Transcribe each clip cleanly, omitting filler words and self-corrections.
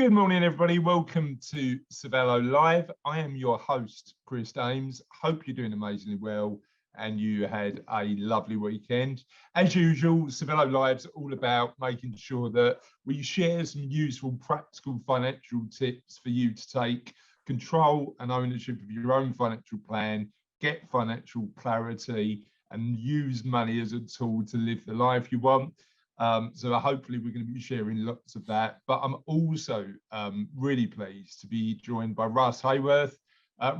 Good morning, everybody. Welcome to Cervello Live. I am your host, Chris Ames. Hope you're doing amazingly well and you had a lovely weekend. As usual, Cervello Live's all about making sure that we share some useful, practical financial tips for you to take control and ownership of your own financial plan, get financial clarity, and use money as a tool to live the life you want. So hopefully we're going to be sharing lots of that. But I'm also really pleased to be joined by Russ Hayworth.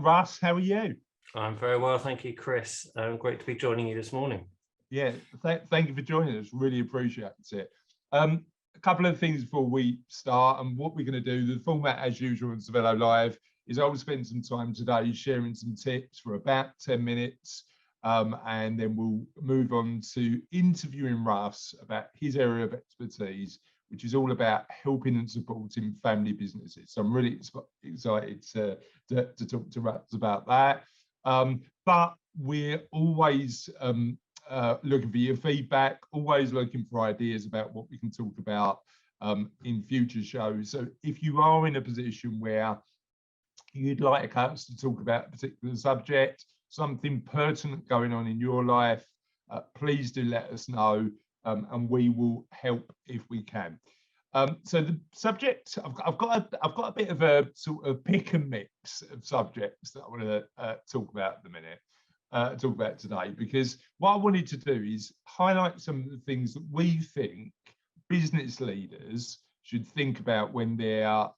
Russ, how are you? I'm very well, thank you, Chris. Great to be joining you this morning. Yeah, thank you for joining us. Really appreciate it. A couple of things before we start and what we're going to do. The format, as usual, on Cervello Live is I'll spend some time today sharing some tips for about 10 minutes. And then we'll move on to interviewing Russ about his area of expertise, which is all about helping and supporting family businesses. So I'm really excited to talk to Russ about that. But we're always looking for your feedback, always looking for ideas about what we can talk about in future shows. So if you are in a position where you'd like us to talk about a particular subject, something pertinent going on in your life, please do let us know, and we will help if we can. So the subject, I've got a bit of a sort of pick and mix of subjects that I want to talk about at the minute, talk about today, because what I wanted to do is highlight some of the things that we think business leaders should think about when they're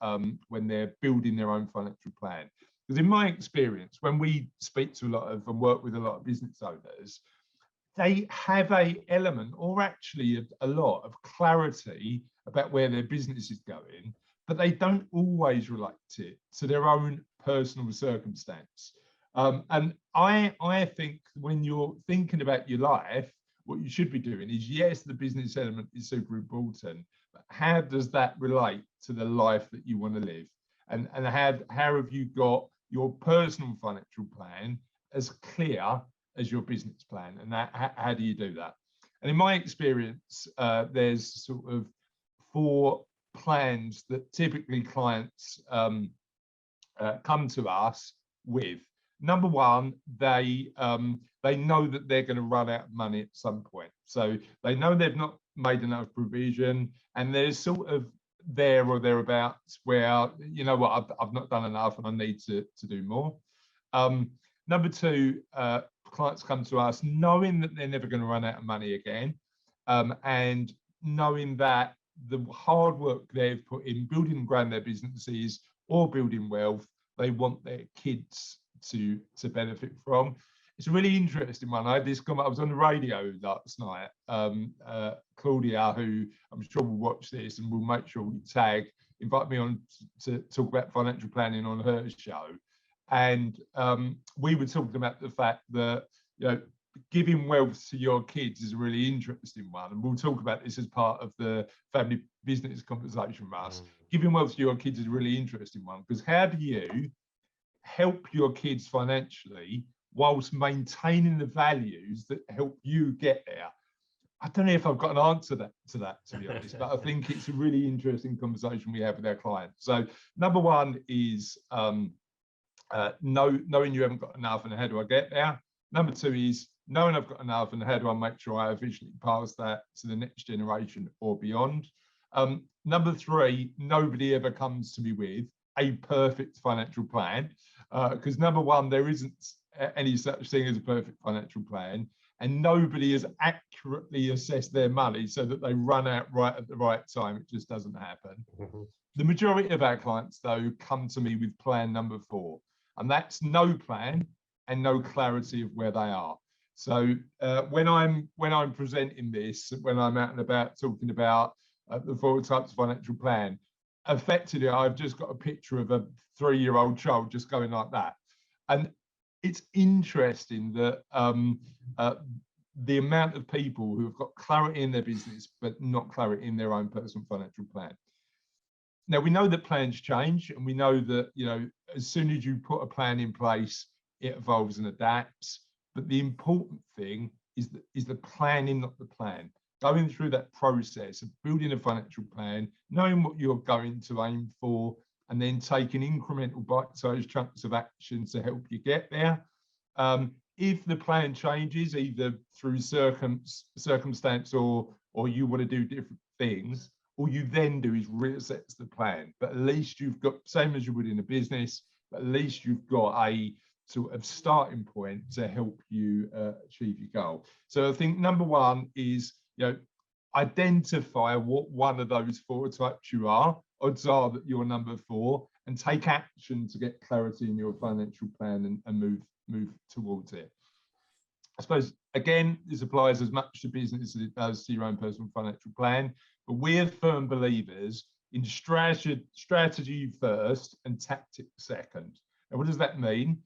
building their own financial plan. Because in my experience, when we speak to a lot of and work with a lot of business owners, they have a element or actually a lot of clarity about where their business is going, but they don't always relate it to their own personal circumstance. And I think when you're thinking about your life, what you should be doing is, yes, the business element is super important, but how does that relate to the life that you want to live? And how have you got your personal financial plan as clear as your business plan? And how do you do that? And in my experience, there's sort of 4 plans that typically clients come to us with. Number one, they know that they're going to run out of money at some point. So they know they've not made enough provision, and there's sort of there or thereabouts where, you know what, I've not done enough and I need to do more. Number 2, clients come to us knowing that they're never going to run out of money again, and knowing that the hard work they've put in building and growing their businesses or building wealth, they want their kids to benefit from. It's a really interesting one. I was on the radio last night. Claudia, who I'm sure will watch this and will make sure we invite me on to talk about financial planning on her show. And we were talking about the fact that, you know, giving wealth to your kids is a really interesting one. And we'll talk about this as part of the family business conversation, Russ. Giving wealth to your kids is a really interesting one, because how do you help your kids financially whilst maintaining the values that help you get there? I don't know if I've got an answer to that, to be honest, but I think it's a really interesting conversation we have with our clients. So number 1 is knowing you haven't got enough and how do I get there? Number 2 is knowing I've got enough and how do I make sure I efficiently pass that to the next generation or beyond? Number 3, nobody ever comes to me with a perfect financial plan, because number 1, there isn't any such thing as a perfect financial plan, and nobody has accurately assessed their money so that they run out right at the right time. It just doesn't happen. The majority of our clients, though, come to me with plan number 4, and that's no plan and no clarity of where they are. So when I'm presenting this, when I'm out and about talking about the 4 types of financial plan, effectively I've just got a picture of a 3-year-old child just going like that. And it's interesting that the amount of people who have got clarity in their business but not clarity in their own personal financial plan. Now, we know that plans change, and we know that, you know, as soon as you put a plan in place, it evolves and adapts. But the important thing is the planning, not the plan. going through that process of building a financial plan, knowing what you're going to aim for, and then taking incremental bite-sized chunks of action to help you get there. If the plan changes, either through circumstance or you want to do different things, all you then do is reassess the plan. But at least you've got, same as you would in a business, but at least you've got a sort of starting point to help you achieve your goal. So I think number one is, identify what one of those 4 types you are. Odds are that you're number 4, and take action to get clarity in your financial plan and move towards it. I suppose, again, this applies as much to business as it does to your own personal financial plan, but we're firm believers in strategy first and tactics second. Now, what does that mean?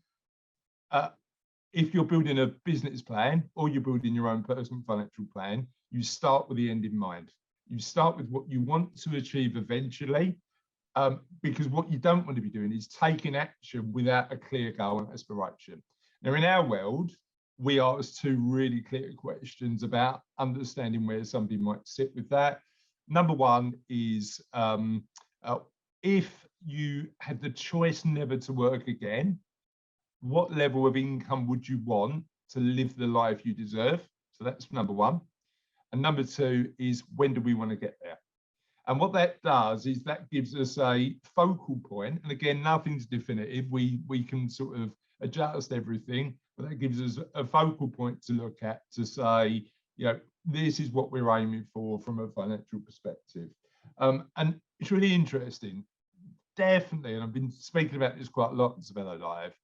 If you're building a business plan or you're building your own personal financial plan, you start with the end in mind. You start with what you want to achieve eventually, because what you don't want to be doing is taking action without a clear goal and aspiration. Now, in our world, we ask 2 really clear questions about understanding where somebody might sit with that. Number one is, if you had the choice never to work again, what level of income would you want to live the life you deserve? So that's number one. And number 2 is, when do we want to get there? And what that does is that gives us a focal point. And again, nothing's definitive. We can sort of adjust everything, but that gives us a focal point to look at to say, this is what we're aiming for from a financial perspective. And it's really interesting, definitely, and I've been speaking about this quite a lot in Cervello Live,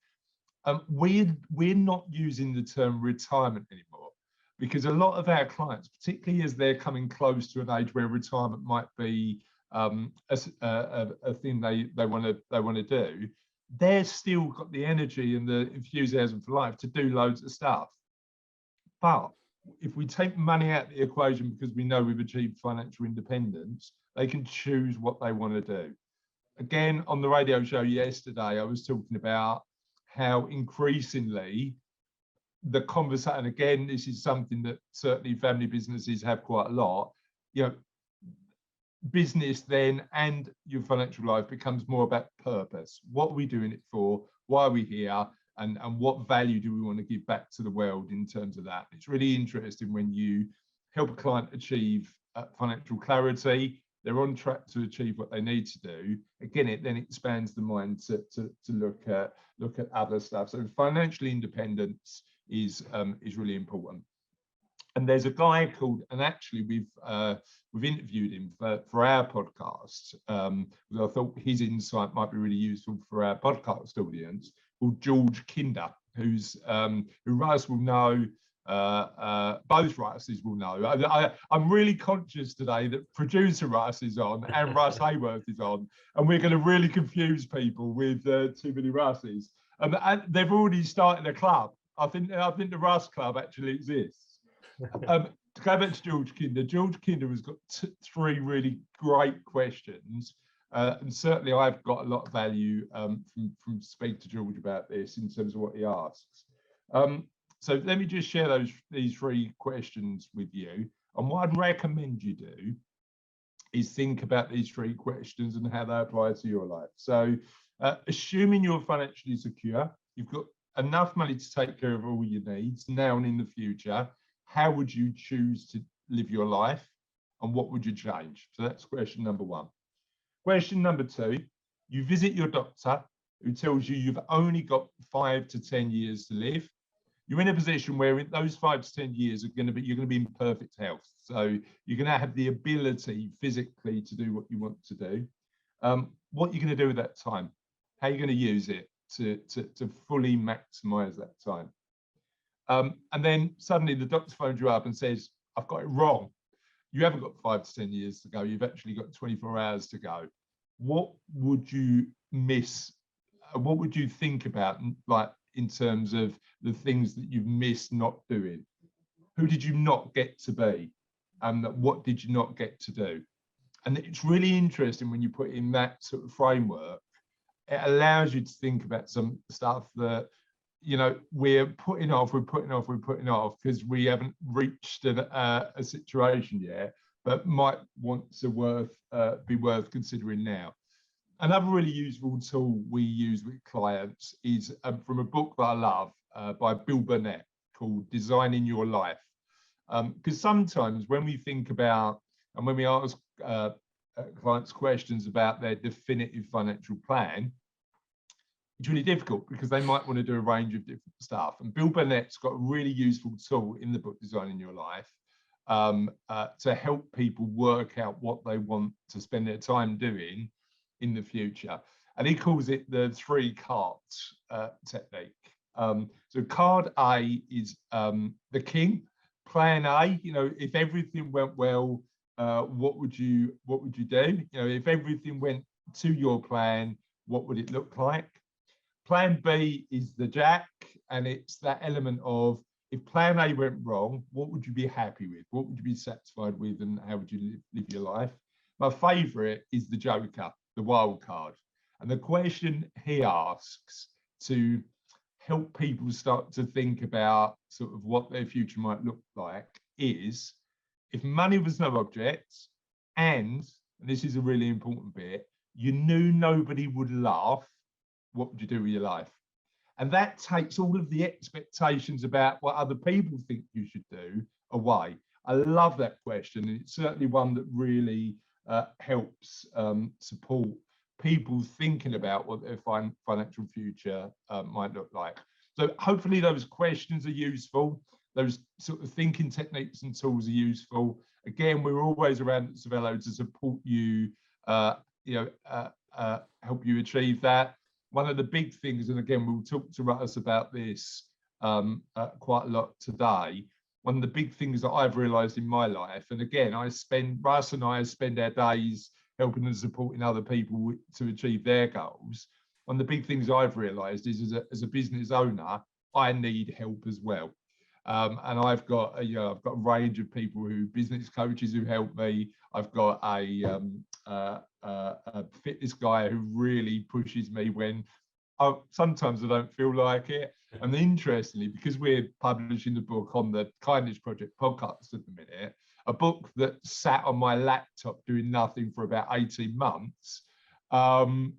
we're not using the term retirement anymore, because a lot of our clients, particularly as they're coming close to an age where retirement might be a thing they want to do, they're still got the energy and the enthusiasm for life to do loads of stuff. But if we take money out of the equation because we know we've achieved financial independence, they can choose what they want to do. Again, on the radio show yesterday, I was talking about how increasingly the conversation, and again, this is something that certainly family businesses have quite a lot, business then and your financial life becomes more about purpose. What are we doing it for? Why are we here? And what value do we want to give back to the world in terms of that? It's really interesting when you help a client achieve financial clarity, they're on track to achieve what they need to do. Again, it then expands the mind to look at other stuff. So financial independence is really important. And there's a guy called, and actually we've interviewed him for our podcast. I thought his insight might be really useful for our podcast audience, called George Kinder, who Russ will know, both Russes will know. I'm really conscious today that producer Russ is on and Russ Hayworth is on, and we're going to really confuse people with too many Russes. And they've already started a club. I think the Russ Club actually exists. To go back to George Kinder has got 3 really great questions. And certainly I've got a lot of value from speaking to George about this in terms of what he asks. So let me just share these 3 questions with you. And what I'd recommend you do is think about these 3 questions and how they apply to your life. So assuming you're financially secure, you've got enough money to take care of all your needs now and in the future, how would you choose to live your life and what would you change? So that's question number 1. Question number 2, you visit your doctor who tells you you've only got 5 to 10 years to live. You're in a position where in those 5 to 10 years you're going to be in perfect health. So you're going to have the ability physically to do what you want to do. What are you going to do with that time? How are you going to use it to fully maximize that time? And then suddenly the doctor phones you up and says, I've got it wrong. You haven't got 5 to 10 years to go. You've actually got 24 hours to go. What would you miss? What would you think about, like, in terms of the things that you've missed not doing? Who did you not get to be? And what did you not get to do? And it's really interesting when you put in that sort of framework, it allows you to think about some stuff that we're putting off because we haven't reached a situation yet, but might want to be worth considering now. Another really useful tool we use with clients is from a book that I love by Bill Burnett called Designing Your Life. Because sometimes when we think about and when we ask clients questions about their definitive financial plan, it's really difficult because they might want to do a range of different stuff. And Bill Burnett's got a really useful tool in the book Designing Your Life to help people work out what they want to spend their time doing in the future. And he calls it the 3 cards technique. So card A is the king. Plan A, if everything went well, what would you do? If everything went to your plan, what would it look like? Plan B is the jack, and it's that element of if plan A went wrong, what would you be happy with? What would you be satisfied with, and how would you live your life? My favorite is the joker, the wild card. And the question he asks to help people start to think about sort of what their future might look like is, if money was no object, and this is a really important bit, you knew nobody would laugh, what would you do with your life? And that takes all of the expectations about what other people think you should do away. I love that question. And it's certainly one that really helps support people thinking about what their financial future might look like. So hopefully those questions are useful. Those sort of thinking techniques and tools are useful. Again, we're always around at Cervello to support you, help you achieve that. One of the big things, and again, we'll talk to Russ about this quite a lot today. One of the big things that I've realised in my life, and again, Russ and I spend our days helping and supporting other people to achieve their goals. One of the big things I've realised is as a business owner, I need help as well. And I've got a range of people business coaches who help me. I've got a fitness guy who really pushes me when sometimes I don't feel like it. And interestingly, because we're publishing the book on the Kindness Project podcast at the minute, a book that sat on my laptop doing nothing for about 18 months, somebody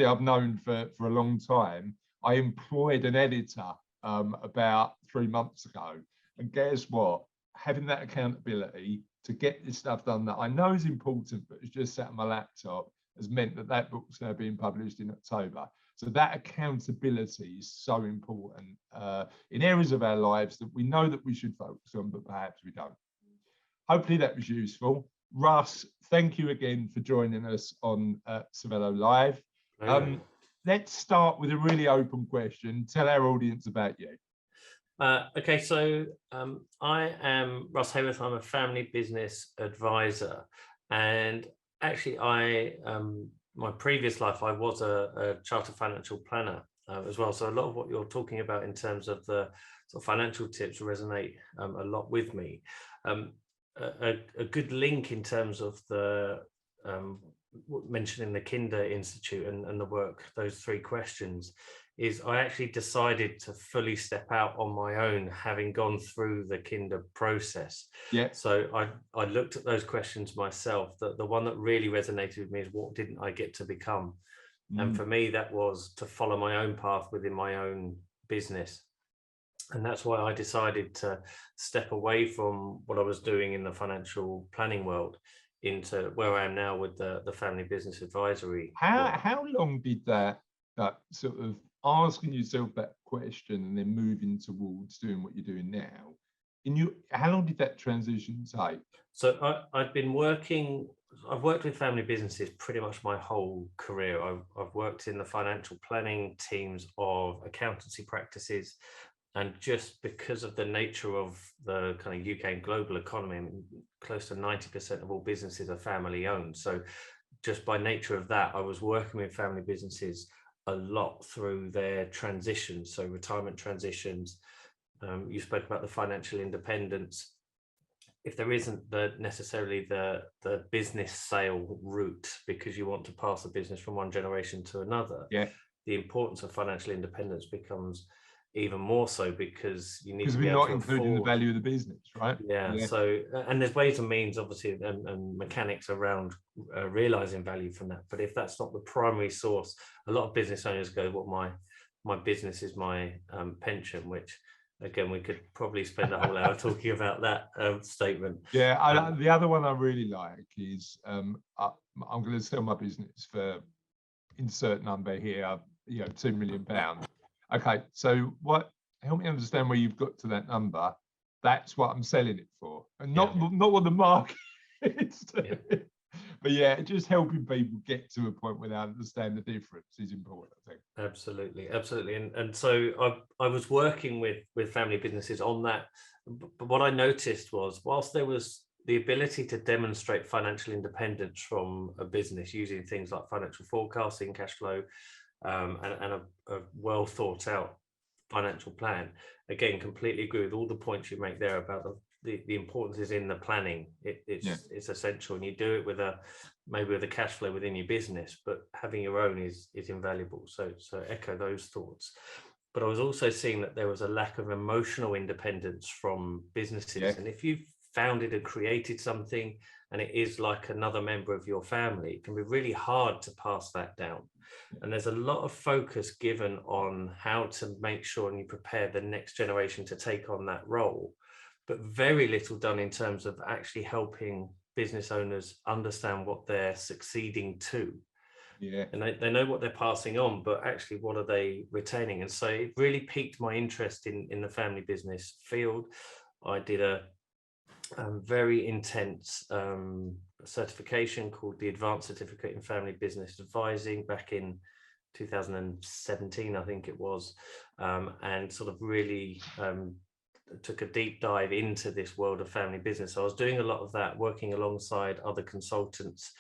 I've known for a long time, I employed an editor about 3 months ago. And guess what? Having that accountability to get this stuff done that I know is important, but it's just sat on my laptop, has meant that book's now being published in October. So that accountability is so important in areas of our lives that we know that we should focus on, but perhaps we don't. Hopefully that was useful. Russ, thank you again for joining us on Cervello Live. Let's start with a really open question. Tell our audience about you. Okay, so I am Russ Hayworth. I'm a family business advisor, and actually, my previous life I was a chartered financial planner as well. So a lot of what you're talking about in terms of the sort of financial tips resonate a lot with me. A good link in terms of the mentioning the Kinder Institute and the work, those 3 questions, is I actually decided to fully step out on my own, having gone through the Kinder process. Yeah. So I looked at those questions myself. The one that really resonated with me is, what didn't I get to become? And for me, that was to follow my own path within my own business. And that's why I decided to step away from what I was doing in the financial planning world into where I am now with the family business advisory. How long did that sort of asking yourself that question and then moving towards doing what you're doing now, how long did that transition take? So I've worked with family businesses pretty much my whole career. I've worked in the financial planning teams of accountancy practices. And just because of the nature of the kind of UK and global economy, I mean, close to 90% of all businesses are family owned. So just by nature of that, I was working with family businesses a lot through their transitions. So retirement transitions, you spoke about the financial independence. If there isn't necessarily the business sale route because you want to pass the business from one generation to another, yeah, the importance of financial independence becomes even more so, because you need because to be we're able not to including the afford. value of the business, right? Yeah. So, and there's ways and means, obviously, and mechanics around realizing value from that. But if that's not the primary source, a lot of business owners go, well, my business is my pension, which again, we could probably spend a whole hour talking about that statement. Yeah, the other one I really like is I'm going to sell my business for insert number here, £2 million. Okay, so help me understand where you've got to that number. That's what I'm selling it for, and not what the market is doing. But yeah, just helping people get to a point where they understand the difference is important, I think. Absolutely. And so I was working with family businesses on that. But what I noticed was, whilst there was the ability to demonstrate financial independence from a business using things like financial forecasting, cash flow, and a well thought out financial plan, again, completely agree with all the points you make there about the importance is in the planning. It's essential, and you do it with maybe with a cash flow within your business, but having your own is invaluable. So echo those thoughts. But I was also seeing that there was a lack of emotional independence from businesses. And if you've founded and created something and it is like another member of your family, it can be really hard to pass that down. And there's a lot of focus given on how to make sure and you prepare the next generation to take on that role, but very little done in terms of actually helping business owners understand what they're succeeding to. And they know what they're passing on, but actually what are they retaining? And so it really piqued my interest in the family business field. I did a very intense certification called the Advanced Certificate in Family Business Advising back in 2017, I think it was, and sort of really took a deep dive into this world of family business. So I was doing a lot of that, working alongside other consultants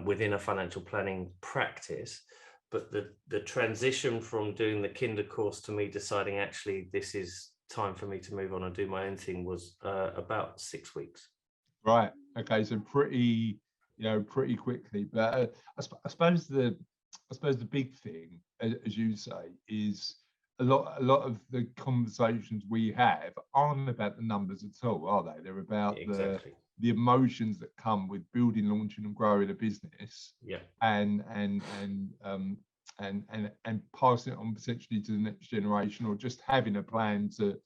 within a financial planning practice. But the transition from doing the Kinder course to me deciding actually this is time for me to move on and do my own thing was about 6 weeks. Right. Okay. So pretty quickly. But I suppose the big thing, as you say, is a lot of the conversations we have aren't about the numbers at all, are they? They're about the emotions that come with building, launching, and growing a business. And passing it on potentially to the next generation, or just having a plan to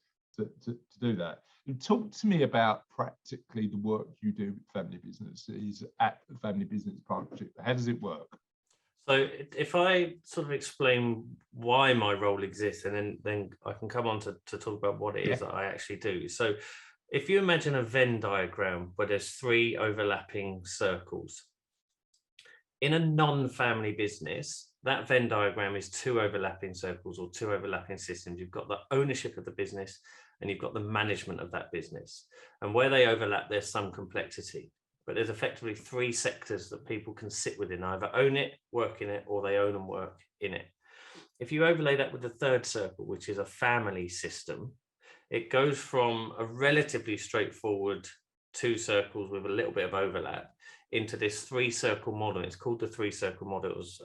do that. Talk to me about practically the work you do with family businesses at the Family Business Partnership. How does it work? So if I sort of explain why my role exists, and then I can come on to talk about what it is that I actually do. So if you imagine a Venn diagram where there's 3 overlapping circles, in a non-family business, that Venn diagram is 2 overlapping circles or 2 overlapping systems. You've got the ownership of the business and you've got the management of that business. And where they overlap, there's some complexity. But there's effectively 3 sectors that people can sit within, either own it, work in it, or they own and work in it. If you overlay that with the 3rd circle, which is a family system, it goes from a relatively straightforward 2 circles with a little bit of overlap into this 3-circle model. It's called the 3-circle model. It was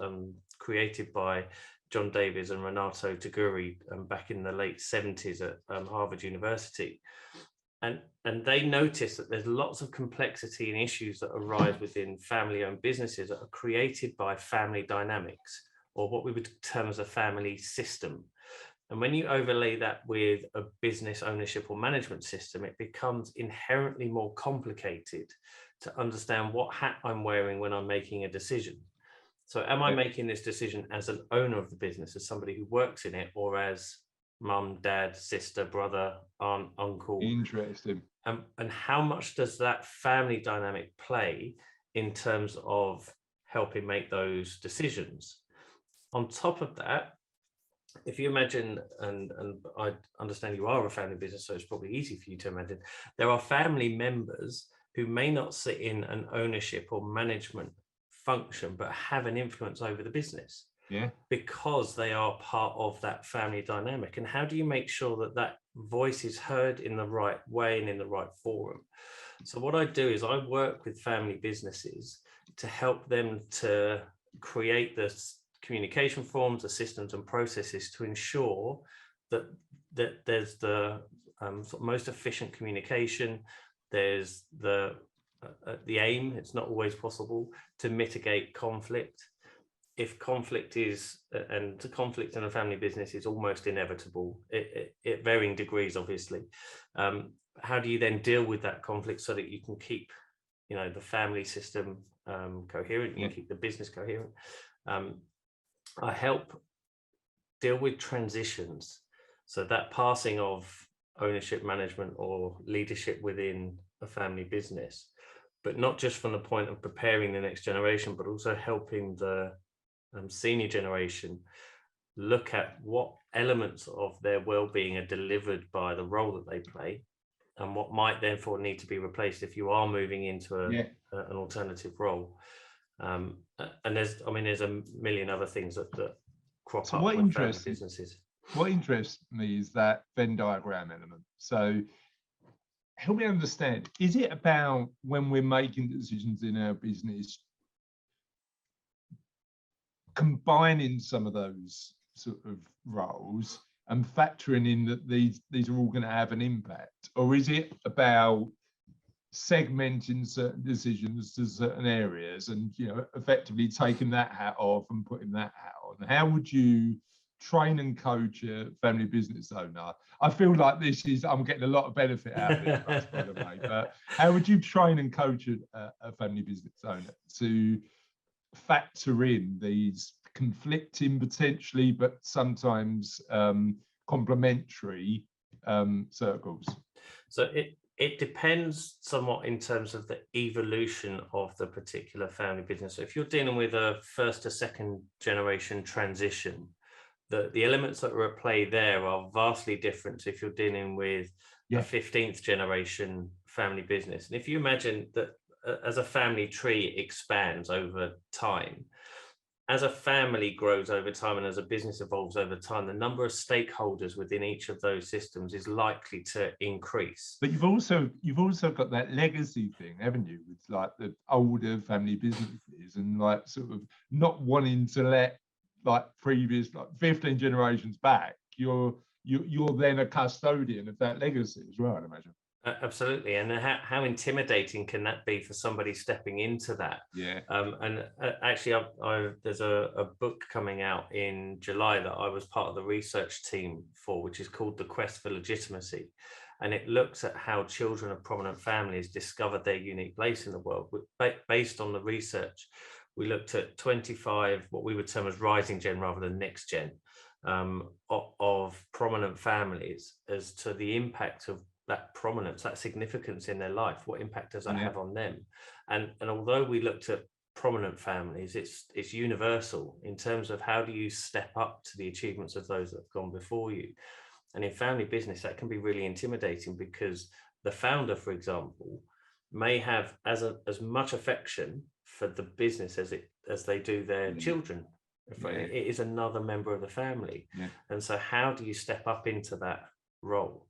created by John Davies and Renato Taguri back in the late 70s at Harvard University. And they noticed that there's lots of complexity and issues that arise within family-owned businesses that are created by family dynamics, or what we would term as a family system. And when you overlay that with a business ownership or management system, it becomes inherently more complicated to understand what hat I'm wearing when I'm making a decision. So am I making this decision as an owner of the business, as somebody who works in it, or as mum, dad, sister, brother, aunt, uncle? Interesting. And how much does that family dynamic play in terms of helping make those decisions? On top of that, if you imagine, and I understand you are a family business, so it's probably easy for you to imagine, there are family members who may not sit in an ownership or management function, but have an influence over the business. Because they are part of that family dynamic. And how do you make sure that that voice is heard in the right way and in the right forum? So what I do is I work with family businesses to help them to create the communication forms, the systems and processes to ensure that there's the sort of most efficient communication. There's the aim, it's not always possible, to mitigate conflict. If conflict is, and conflict in a family business is almost inevitable, at varying degrees, obviously. How do you then deal with that conflict so that you can keep, the family system coherent, you keep the business coherent? I help deal with transitions. So that passing of ownership, management, or leadership within a family business, but not just from the point of preparing the next generation, but also helping the senior generation look at what elements of their well-being are delivered by the role that they play, and what might therefore need to be replaced if you are moving into an alternative role. And there's a million other things that crop up with family businesses. What interests me is that Venn diagram element. So help me understand, is it about when we're making decisions in our business, combining some of those sort of roles and factoring in that these are all going to have an impact? Or is it about segmenting certain decisions to certain areas and effectively taking that hat off and putting that hat on? How would you train and coach a family business owner? I feel like I'm getting a lot of benefit out of this, by the way, but how would you train and coach a family business owner to factor in these conflicting, potentially, but sometimes complementary circles? So it depends somewhat in terms of the evolution of the particular family business. So if you're dealing with a first to second generation transition, the elements that are at play there are vastly different to if you're dealing with a 15th generation family business. And if you imagine that as a family tree expands over time, as a family grows over time, and as a business evolves over time, the number of stakeholders within each of those systems is likely to increase. But you've also got that legacy thing, haven't you, with like the older family businesses and like sort of not wanting to let like previous 15 generations back. You're then a custodian of that legacy as well, I'd imagine. Absolutely. And how intimidating can that be for somebody stepping into that? Actually, there's a book coming out in July that I was part of the research team for, which is called The Quest for Legitimacy. And it looks at how children of prominent families discovered their unique place in the world. Based on the research, we looked at 25, what we would term as rising gen rather than next gen, of prominent families as to the impact of that prominence, that significance in their life. What impact does that have on them? And although we looked at prominent families, it's universal in terms of how do you step up to the achievements of those that have gone before you. And in family business, that can be really intimidating because the founder, for example, may have as much affection for the business as they do their children. It is another member of the family. And so how do you step up into that role?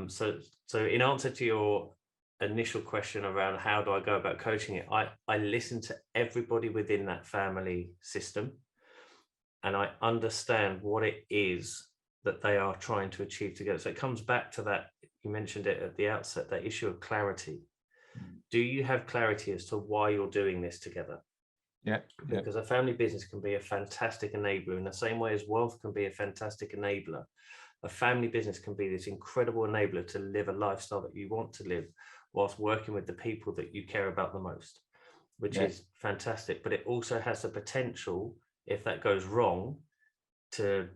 So in answer to your initial question around how do I go about coaching it, I listen to everybody within that family system, and I understand what it is that they are trying to achieve together. So it comes back to that, you mentioned it at the outset, that issue of clarity. Do you have clarity as to why you're doing this together? Because a family business can be a fantastic enabler in the same way as wealth can be a fantastic enabler. A family business can be this incredible enabler to live a lifestyle that you want to live whilst working with the people that you care about the most, which is fantastic. But it also has the potential, if that goes wrong, to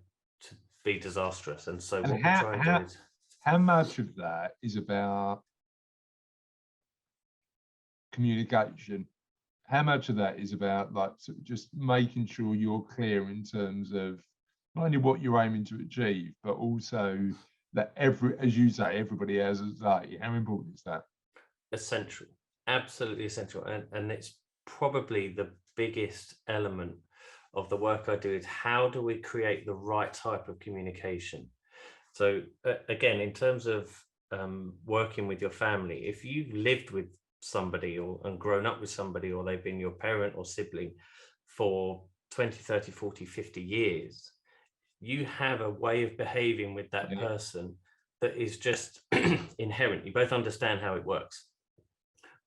be disastrous. And so what we're trying to do is... How much of that is about communication? How much of that is about like sort of just making sure you're clear in terms of not only what you're aiming to achieve, but also that as you say, everybody has a say? How important is that? Essential, absolutely essential. And it's probably the biggest element of the work I do is how do we create the right type of communication? So again, in terms of working with your family, if you've lived with somebody and grown up with somebody, or they've been your parent or sibling for 20, 30, 40, 50 years, you have a way of behaving with that person that is just inherent. You both understand how it works.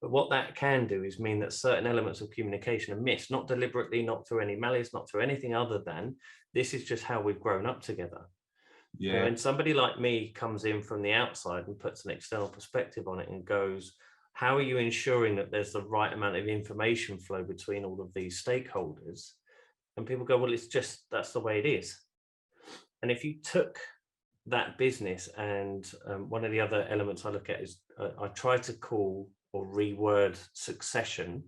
But what that can do is mean that certain elements of communication are missed, not deliberately, not through any malice, not through anything other than this is just how we've grown up together. Yeah. When somebody like me comes in from the outside and puts an external perspective on it and goes, how are you ensuring that there's the right amount of information flow between all of these stakeholders? And people go, well, it's just, that's the way it is. And if you took that business, and one of the other elements I look at is I try to call or reword succession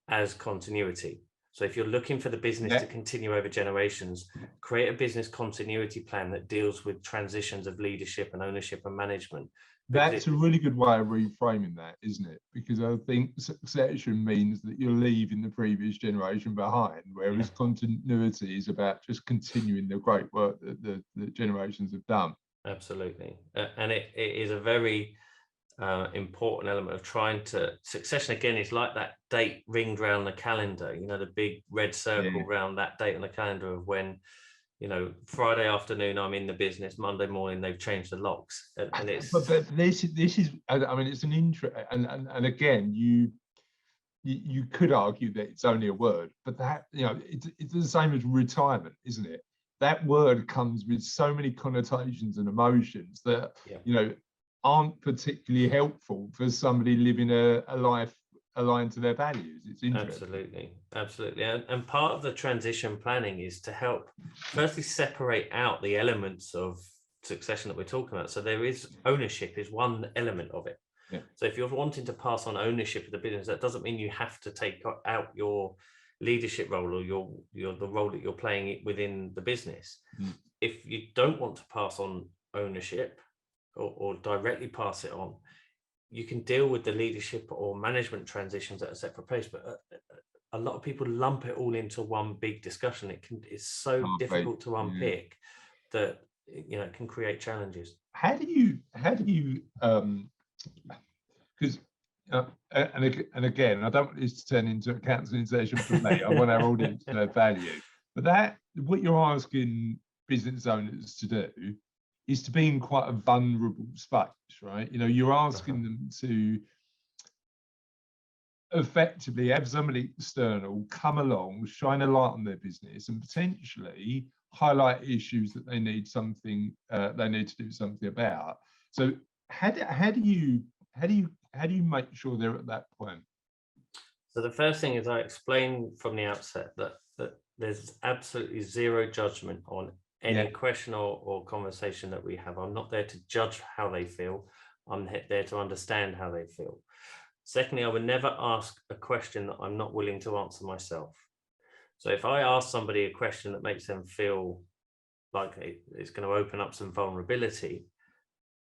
as continuity. So if you're looking for the business to continue over generations, create a business continuity plan that deals with transitions of leadership and ownership and management. That's a really good way of reframing that, isn't it? Because I think succession means that you're leaving the previous generation behind, whereas continuity is about just continuing the great work that the generations have done. Absolutely. And it is a very important element of trying to, succession again is like that date ringed around the calendar, you know, the big red circle around that date on the calendar of when, you know, Friday afternoon I'm in the business, Monday morning they've changed the locks, and it's but this is, I mean, it's an interest, and again, you could argue that it's only a word, but that, you know, it's the same as retirement, isn't it? That word comes with so many connotations and emotions that you know aren't particularly helpful for somebody living a life aligned to their values. It's interesting. Absolutely. And part of the transition planning is to help firstly separate out the elements of succession that we're talking about. So there is ownership is one element of it. So if you're wanting to pass on ownership of the business, that doesn't mean you have to take out your leadership role or your the role that you're playing within the business. If you don't want to pass on ownership or directly pass it on, you can deal with the leadership or management transitions at a separate pace. But a lot of people lump it all into one big discussion. It's so difficult to unpick that, you know, it can create challenges. How do you because and again, I don't want this to turn into a counselling session for me. I want our audience to have value. But that, what you're asking business owners to do is to be in quite a vulnerable space, right? You know, you're asking them to effectively have somebody external come along, shine a light on their business, and potentially highlight issues that they need to do something about. So how do you make sure they're at that point? So the first thing is I explain from the outset that there's absolutely zero judgment on any question or conversation that we have. I'm not there to judge how they feel. I'm there to understand how they feel. Secondly, I would never ask a question that I'm not willing to answer myself. So if I ask somebody a question that makes them feel like it's going to open up some vulnerability,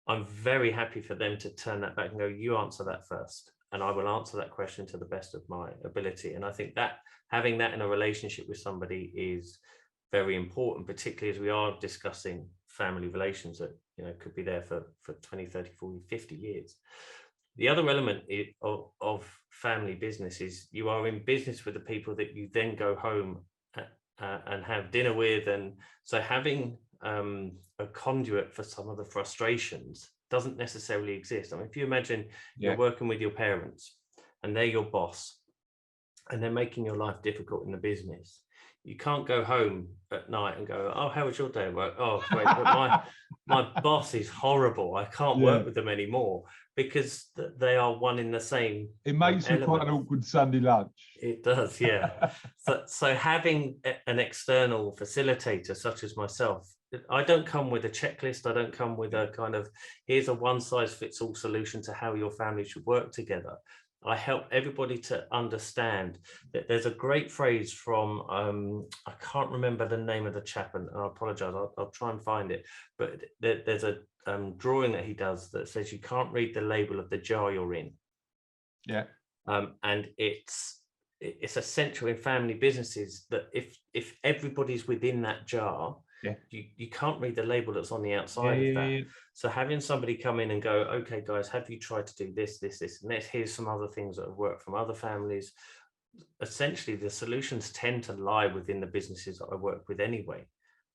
I'm very happy for them to turn that back and go, you answer that first, and I will answer that question to the best of my ability. And I think that having that in a relationship with somebody is very important, particularly as we are discussing family relations that, you know, could be there for 20, 30, 40, 50 years. The other element of family business is you are in business with the people that you then go home and have dinner with. And so having a conduit for some of the frustrations doesn't necessarily exist. I mean, if you imagine you're working with your parents and they're your boss and they're making your life difficult in the business, you can't go home at night and go, oh, how was your day at work? Oh, great, but my boss is horrible. I can't work with them anymore, because they are one in the same. It makes for quite an awkward Sunday lunch. It does, yeah. So having an external facilitator such as myself, I don't come with a checklist. I don't come with a kind of, here's a one size fits all solution to how your family should work together. I help everybody to understand that there's a great phrase from, I can't remember the name of the chap, and I apologize, I'll try and find it, but there's a drawing that he does that says you can't read the label of the jar you're in. Yeah. And it's essential in family businesses that if everybody's within that jar, you can't read the label that's on the outside of that. So having somebody come in and go, okay, guys, have you tried to do this, and this? Here's some other things that have worked from other families. essentially the solutions tend to lie within the businesses that I work with anyway.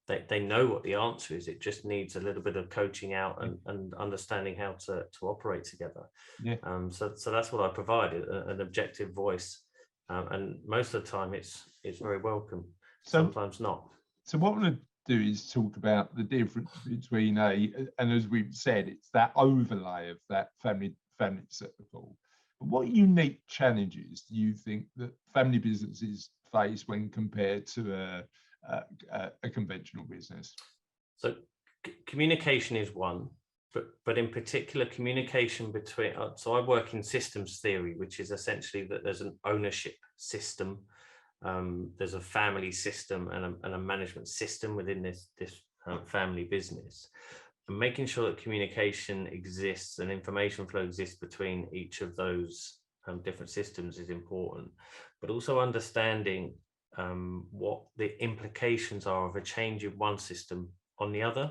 They know what the answer is. It just needs a little bit of coaching out and understanding how to operate together. Yeah. So that's what I provide, an objective voice. And most of the time it's very welcome. Sometimes not. So what I want to do is talk about the difference between and as we've said, it's that overlay of that family circle. But what unique challenges do you think that family businesses face when compared to a conventional business? So communication is one, but in particular communication between, so I work in systems theory, which is essentially that there's an ownership system, there's a family system and a management system within this family business. And making sure that communication exists and information flow exists between each of those different systems is important, but also understanding what the implications are of a change in one system on the other.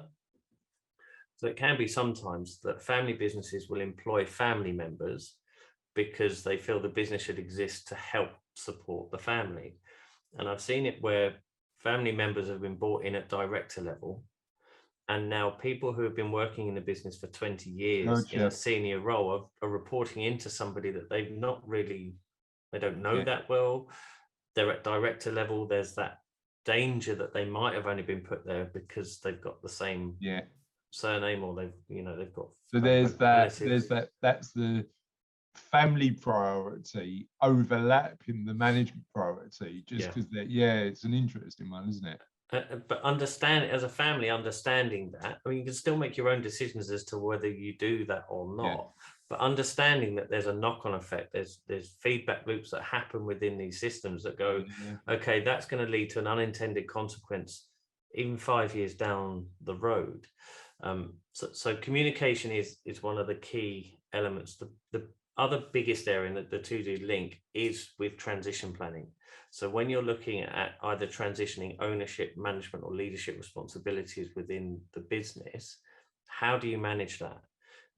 So it can be sometimes that family businesses will employ family members because they feel the business should exist to help support the family. And I've seen it where family members have been brought in at director level, and now people who have been working in the business for 20 years in a senior role are reporting into somebody that they don't know that well. They're at director level. There's that danger that they might have only been put there because they've got the same surname, or they've got. So there's that's the family priority overlapping the management priority, just because it's an interesting one, isn't it? But understand, as a family, understanding that, I mean, you can still make your own decisions as to whether you do that or not, but understanding that there's a knock-on effect, there's feedback loops that happen within these systems that go, okay, that's going to lead to an unintended consequence even 5 years down the road. So communication is one of the key elements. The other biggest area that the two do link is with transition planning. So when you're looking at either transitioning ownership, management, or leadership responsibilities within the business, how do you manage that?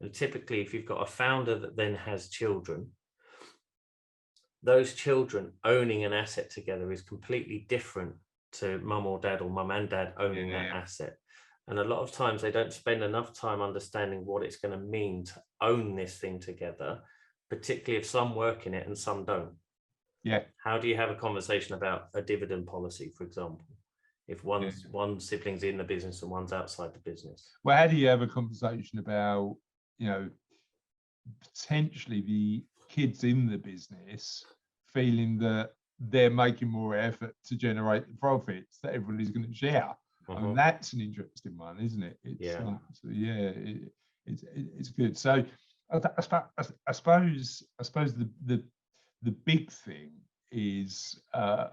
And typically, if you've got a founder that then has children, those children owning an asset together is completely different to mum or dad, or mum and dad owning that asset. And a lot of times they don't spend enough time understanding what it's going to mean to own this thing together, particularly if some work in it and some don't. How do you have a conversation about a dividend policy, for example, if one sibling's in the business and one's outside the business? Well, how do you have a conversation about, potentially the kids in the business feeling that they're making more effort to generate the profits that everybody's going to share? I mean, that's an interesting one, isn't it? It's good. So I suppose the big thing is, as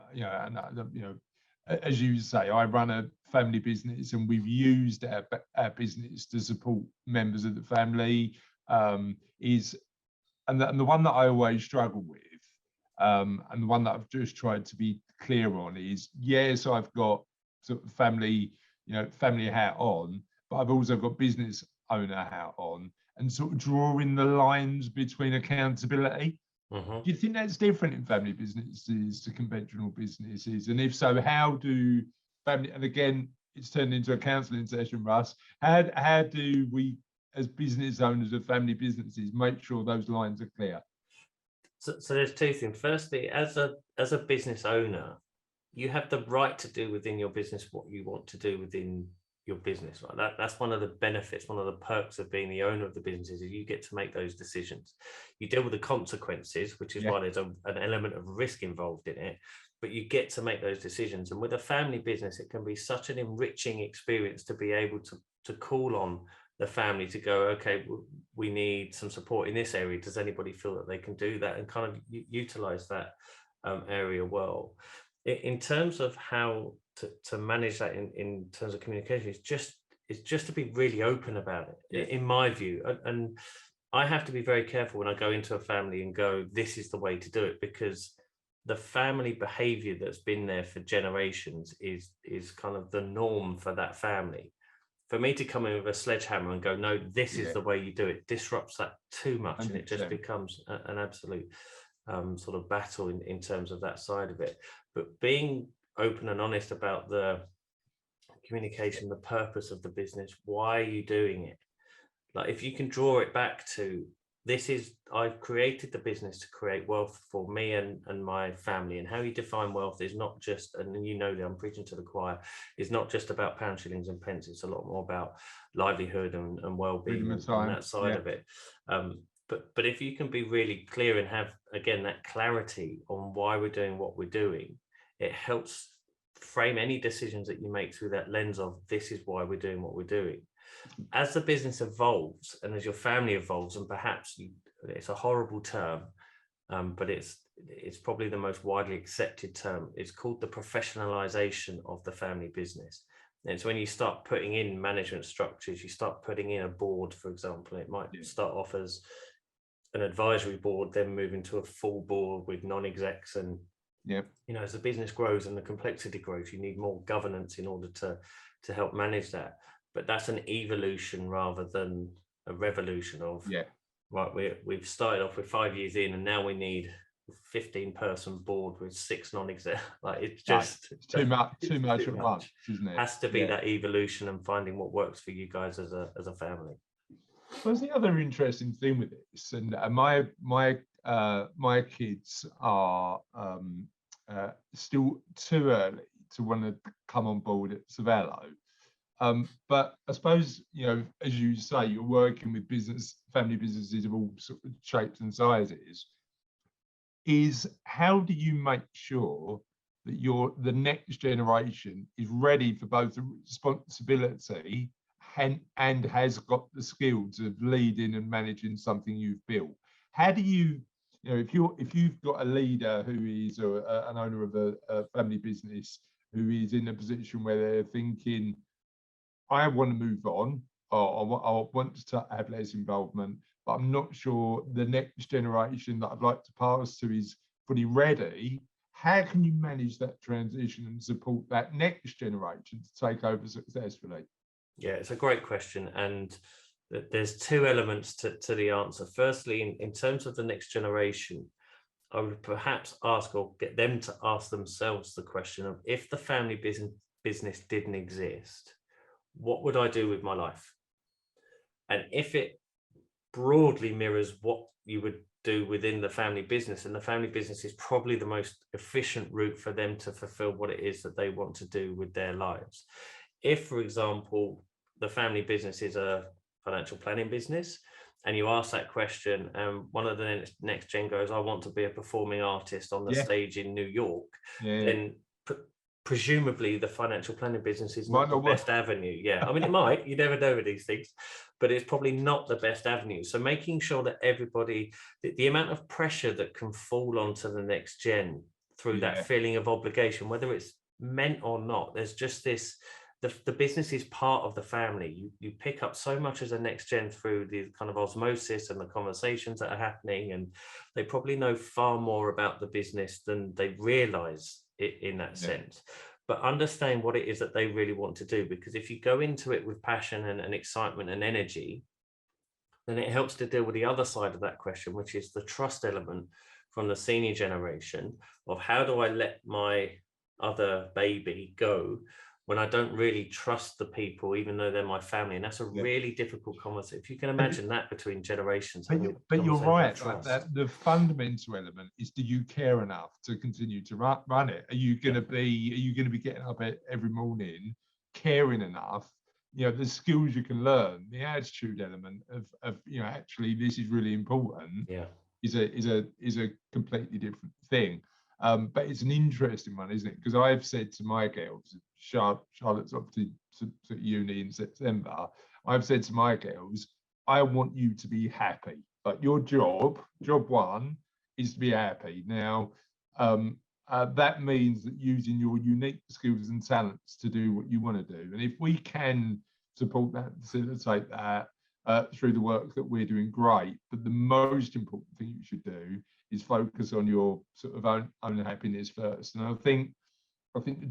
you say, I run a family business, and we've used our business to support members of the family. And the one that I always struggle with, and the one that I've just tried to be clear on is, yes, I've got sort of family hat on, but I've also got business owner hat on, and sort of drawing the lines between accountability. Do you think that's different in family businesses to conventional businesses? And if so, how do family, and again, it's turned into a counselling session, Russ, how do we, as business owners of family businesses, make sure those lines are clear? So there's two things. Firstly, as a business owner, you have the right to do within your business what you want to do within your business. Right? That's one of the benefits, one of the perks of being the owner of the business, is you get to make those decisions. You deal with the consequences, which is why there's an element of risk involved in it, but you get to make those decisions. And with a family business, it can be such an enriching experience to be able to call on the family to go, okay, we need some support in this area. Does anybody feel that they can do that, and kind of utilize that area well? In terms of how to manage that in terms of communication, it's just to be really open about it, in my view. And I have to be very careful when I go into a family and go, this is the way to do it, because the family behavior that's been there for generations is kind of the norm for that family. For me to come in with a sledgehammer and go, no, this is the way you do it, disrupts that too much, 100%. And it just becomes an absolute sort of battle in terms of that side of it. But being open and honest about the communication, the purpose of the business, why are you doing it? Like, if you can draw it back to, I've created the business to create wealth for me and my family. And how you define wealth is not just, and you know that I'm preaching to the choir, is not just about pounds, shillings and pence. It's a lot more about livelihood and well-being and that side of it. But if you can be really clear and have, again, that clarity on why we're doing what we're doing, it helps frame any decisions that you make through that lens of, this is why we're doing what we're doing. As the business evolves and as your family evolves, and perhaps it's a horrible term, but it's probably the most widely accepted term. It's called the professionalization of the family business. And it's when you start putting in management structures, you start putting in a board, for example. It might start off as an advisory board, then move into a full board with non-execs. And as the business grows and the complexity grows, you need more governance in order to help manage that. But that's an evolution rather than a revolution of, right, we've started off with 5 years in, and now we need a 15-person board with 6 non-exec. Like, it's just too much at once, isn't it? Has to be that evolution and finding what works for you guys as a family. Well, the other interesting thing with this, and my kids are still too early to want to come on board at Cervello. But I suppose, as you say, you're working with family businesses of all sort of shapes and sizes. Is how do you make sure that the next generation is ready for both the responsibility and has got the skills of leading and managing something you've built? How do you, if you've got a leader who is an owner of a family business who is in a position where they're thinking, I want to move on, or I want to have less involvement, but I'm not sure the next generation that I'd like to pass to is fully ready. How can you manage that transition and support that next generation to take over successfully? Yeah, it's a great question. And there's 2 elements to the answer. Firstly, in terms of the next generation, I would perhaps ask, or get them to ask themselves the question of, if the family business didn't exist, what would I do with my life? And if it broadly mirrors what you would do within the family business, and the family business is probably the most efficient route for them to fulfill what it is that they want to do with their lives. If, for example, the family business is a financial planning business, and you ask that question, and one of the next gen goes, I want to be a performing artist on the stage in New York, then presumably the financial planning business is not the best avenue. I mean, it might, you never know with these things, but it's probably not the best avenue. So making sure that everybody, the amount of pressure that can fall onto the next gen through that feeling of obligation, whether it's meant or not, there's just this, the business is part of the family. You pick up so much as a next gen through the kind of osmosis and the conversations that are happening, and they probably know far more about the business than they realize in that sense. But understand what it is that they really want to do, because if you go into it with passion and excitement and energy, then it helps to deal with the other side of that question, which is the trust element from the senior generation of, how do I let my other baby go when I don't really trust the people, even though they're my family? And that's a really difficult conversation. If you can imagine that between generations. But you're right, that the fundamental element is, do you care enough to continue to run it? Are you going to be getting up every morning, caring enough? The skills you can learn, the attitude element of actually this is really important. Is a completely different thing. But it's an interesting one, isn't it? Because I've said to my girls, Charlotte's off to uni in September, I've said to my girls, I want you to be happy. Like, your job one is to be happy. Now, that means that using your unique skills and talents to do what you want to do. And if we can support that, facilitate that through the work that we're doing, great. But the most important thing you should do is focus on your sort of own happiness first. And I think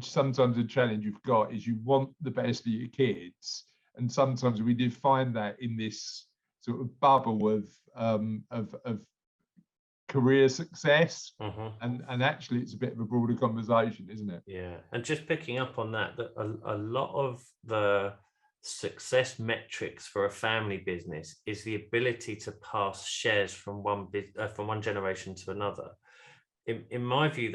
sometimes the challenge you've got is you want the best for your kids, and sometimes we define that in this sort of bubble of career success. Mhm. And actually it's a bit of a broader conversation, isn't it? Yeah, and just picking up on that, that a lot of the success metrics for a family business is the ability to pass shares from from one generation to another. In my view,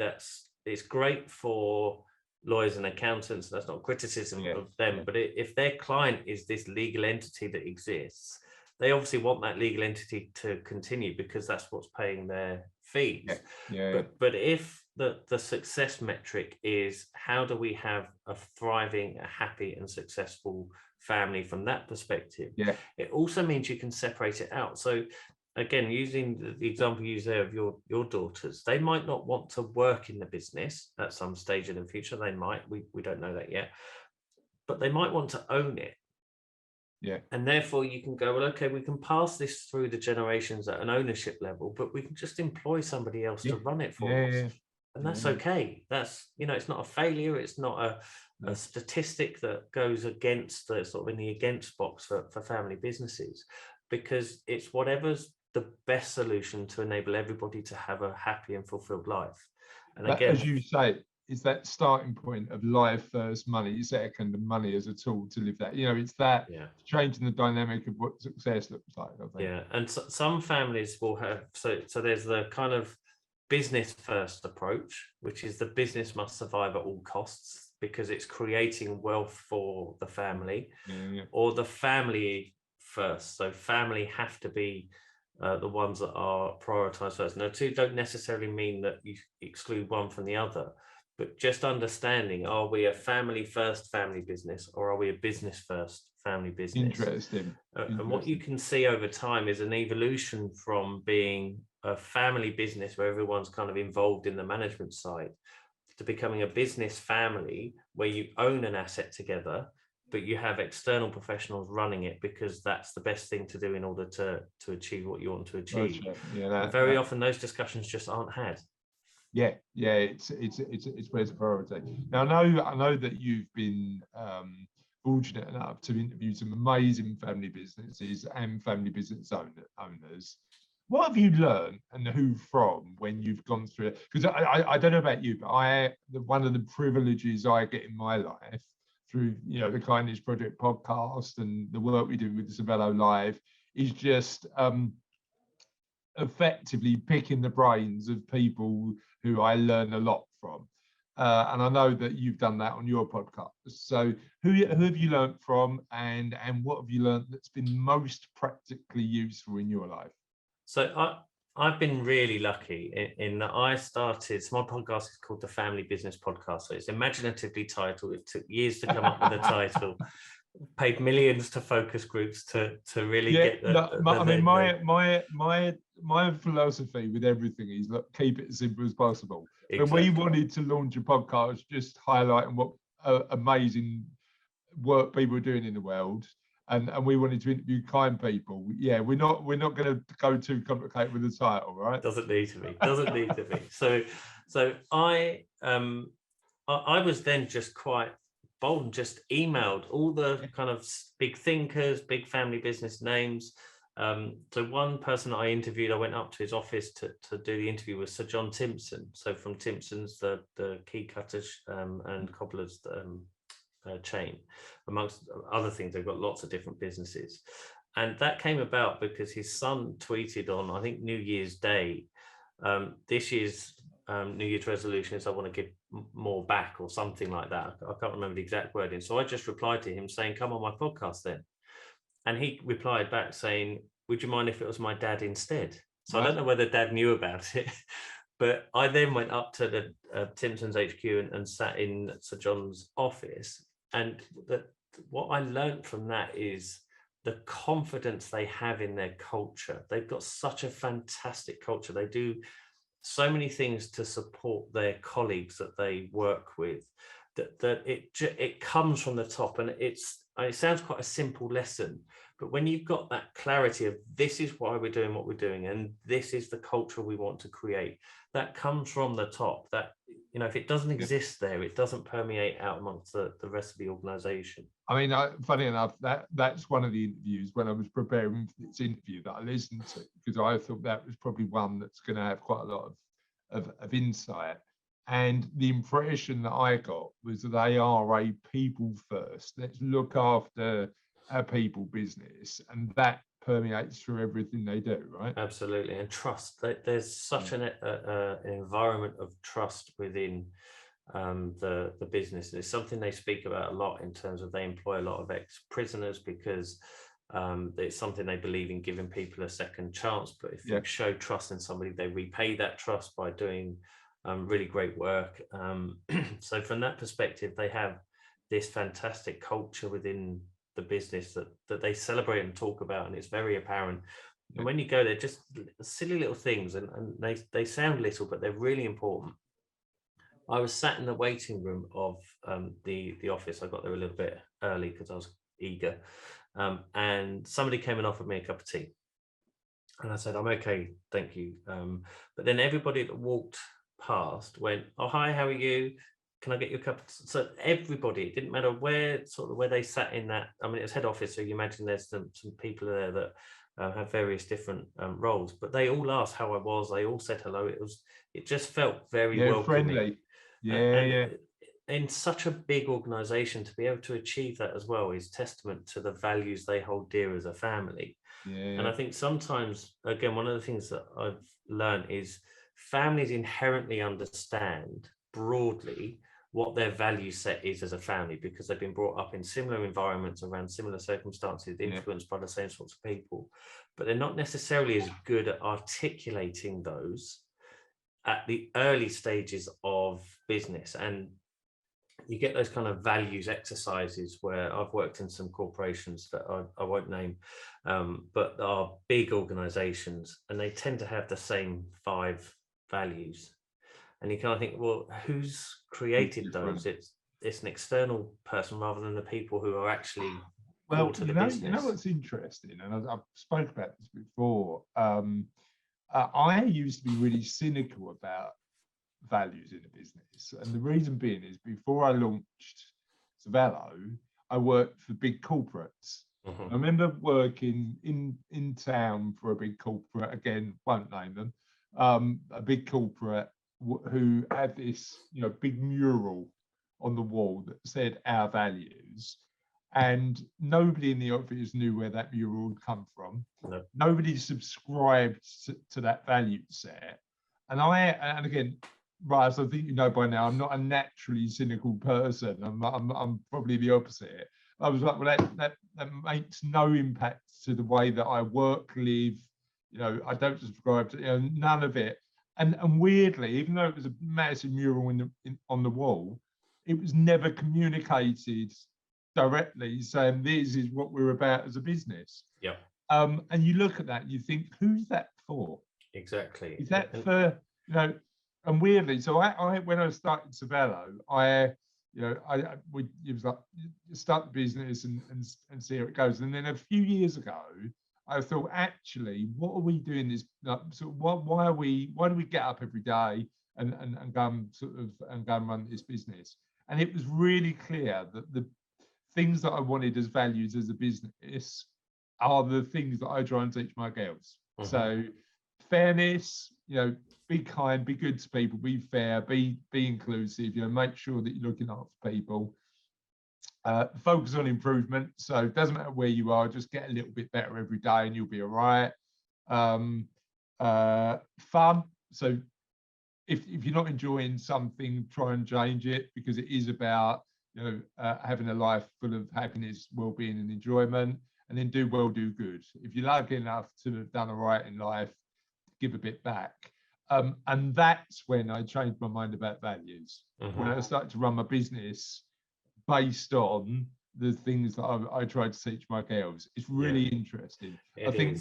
it's great for lawyers and accountants. That's not criticism Yeah, of them, yeah. but if their client is this legal entity that exists, they obviously want that legal entity to continue because that's what's paying their fees. Yeah. But if the success metric is how do we have a thriving, a happy and successful family from that perspective, Yeah. it also means you can separate it out. So again, using the example you used there of your daughters, they might not want to work in the business at some stage in the future. They might, we don't know that yet, but they might want to own it. Yeah. And therefore you can go, well, okay, we can pass this through the generations at an ownership level, but we can just employ somebody else to run it for us. Yeah. And that's okay. That's, it's not a failure. It's not Yeah. a statistic that goes against the sort of in the against box for family businesses, because it's whatever's the best solution to enable everybody to have a happy and fulfilled life. And But again, as you say, is that starting point of life first, money second, and money as a tool to live that. It's that changing the dynamic of what success looks like, I think. Yeah, and some families will have, so there's the kind of business first approach, which is the business must survive at all costs because it's creating wealth for the family, or the family first. So family have to be the ones that are prioritized first. Now, two don't necessarily mean that you exclude one from the other, but just understanding, are we a family first family business or are we a business first family business? Interesting. And what you can see over time is an evolution from being a family business where everyone's kind of involved in the management side to becoming a business family where you own an asset together, but you have external professionals running it because that's the best thing to do in order to achieve what you want to achieve. Yeah, very often those discussions just aren't had. Yeah, it's where's the priority. Now I know that you've been fortunate enough to interview some amazing family businesses and family business owners. What have you learned and who from when you've gone through it? Because I don't know about you, but one of the privileges I get in my life through the Kindness Project podcast and the work we do with the Cervello Live is just effectively picking the brains of people who I learn a lot from. And I know that you've done that on your podcast. So who have you learned from, and what have you learned that's been most practically useful in your life? So I've been really lucky in that I started, so my podcast is called the Family Business Podcast. So it's imaginatively titled. It took years to come up with the title. Paid millions to focus groups to really get my philosophy with everything is, look, keep it as simple as possible. Exactly. When we wanted to launch a podcast just highlighting what amazing work people are doing in the world, and we wanted to interview kind people, we're not going to go too complicated with the title, right? Doesn't need to be. So I was then just quite bold and just emailed all the kind of big thinkers, big family business names. So one person I interviewed, I went up to his office to do the interview, was Sir John Timpson. So from Timpson's, the key cutters and cobblers chain, amongst other things. They've got lots of different businesses. And that came about because his son tweeted on, I think, New Year's Day, this year's New Year's resolution is I want to give more back or something like that. I can't remember the exact wording. So I just replied to him saying, come on my podcast then. And he replied back saying, would you mind if it was my dad instead? So I don't know whether dad knew about it, but I then went up to the Timpson's HQ and sat in Sir John's office. And what I learned from that is the confidence they have in their culture. They've got such a fantastic culture. They do so many things to support their colleagues that they work with, that it comes from the top. And it sounds quite a simple lesson, but when you've got that clarity of this is why we're doing what we're doing and this is the culture we want to create, that comes from the top, that if it doesn't exist there, it doesn't permeate out amongst the rest of the organization. I mean, funny enough, that's one of the interviews when I was preparing for this interview that I listened to, because I thought that was probably one that's going to have quite a lot of insight. And the impression that I got was that they are a people first. Let's look after our people business, and that permeates through everything they do, right? Absolutely. And trust. There's such an environment of trust within the business. It's something they speak about a lot in terms of they employ a lot of ex-prisoners because it's something they believe in, giving people a second chance. But if you show trust in somebody, they repay that trust by doing really great work. So from that perspective, they have this fantastic culture within the business that they celebrate and talk about, and it's very apparent. And when you go there, just silly little things, and they sound little, but they're really important. I was sat in the waiting room of the office. I got there a little bit early because I was eager, and somebody came and offered me a cup of tea, and I said, "I'm okay, thank you." But then everybody that walked past went, "Oh, hi, how are you? Can I get you a cup?" So everybody, it didn't matter where they sat in that. I mean, it was head office, so you imagine there's some people there that have various different roles, but they all asked how I was. They all said hello. It just felt very welcoming. Friendly. And in such a big organization, to be able to achieve that as well is testament to the values they hold dear as a family. And I think sometimes, again, one of the things that I've learned is families inherently understand broadly what their value set is as a family, because they've been brought up in similar environments around similar circumstances, influenced by the same sorts of people, but they're not necessarily as good at articulating those at the early stages of business. And you get those kind of values exercises where I've worked in some corporations that I won't name, but are big organizations, and they tend to have the same 5 values. And you kind of think, well, who's created those? It's an external person rather than the people who are actually core to the business. You know what's interesting, and I've spoken about this before. I used to be really cynical about values in a business, and the reason being is before I launched Cervello, I worked for big corporates. I remember working in town for a big corporate, again, won't name them, a big corporate who had this, big mural on the wall that said our values, and nobody in the office knew where that mural would come from. No. Nobody subscribed to that value set. And again, right, so I think by now, I'm not a naturally cynical person. I'm probably the opposite. I was like, well, that makes no impact to the way that I work, live. I don't subscribe to none of it. And weirdly, even though it was a massive mural on the wall, it was never communicated directly saying this is what we're about as a business. Yeah. And you look at that and you think, who's that for? Exactly. Is that for, and weirdly, so I when I started Cervello, it was like, start the business and see how it goes. And then a few years ago, I thought, actually, what are we doing this? Why do we get up every day and go and run this business? And it was really clear that the things that I wanted as values as a business are the things that I try and teach my girls. So fairness, be kind, be good to people, be fair, be inclusive, make sure that you're looking after people. Focus on improvement. So it doesn't matter where you are, just get a little bit better every day and you'll be all right. Fun. So if you're not enjoying something, try and change it, because it is about having a life full of happiness, well-being and enjoyment. And then do well, do good. If you're lucky enough to have done all right in life, give a bit back. And that's when I changed my mind about values. When I started to run my business based on the things that I tried to teach my girls. It's really interesting. I think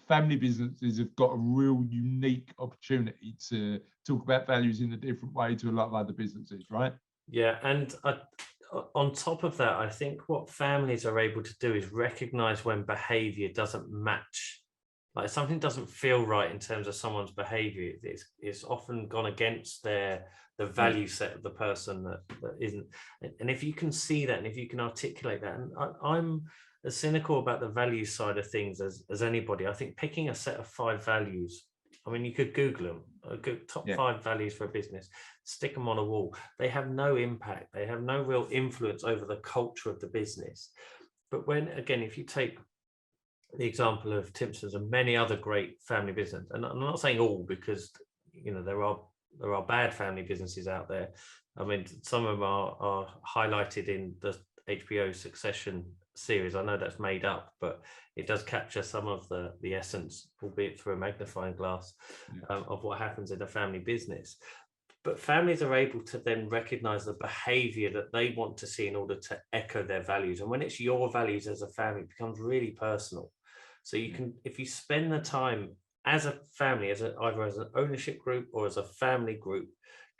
family businesses have got a real unique opportunity to talk about values in a different way to a lot of other businesses, right? Yeah, and on top of that, I think what families are able to do is recognize when behavior doesn't match like something doesn't feel right in terms of someone's behavior, it's often gone against the value set of the person that isn't. And if you can see that, and if you can articulate that, and I'm as cynical about the value side of things as anybody. I think picking a set of 5 values, I mean, you could Google them, a good top 5 values for a business, stick them on a wall. They have no impact. They have no real influence over the culture of the business. But when, again, if you take the example of Timpson's and many other great family business, and I'm not saying all, because, you know, there are bad family businesses out there. I mean, some of them are highlighted in the HBO Succession series. I know that's made up, but it does capture some of the essence, albeit through a magnifying glass, of what happens in a family business. But families are able to then recognize the behavior that they want to see in order to echo their values. And when it's your values as a family, it becomes really personal. So you can, if you spend the time as a family, either as an ownership group or as a family group,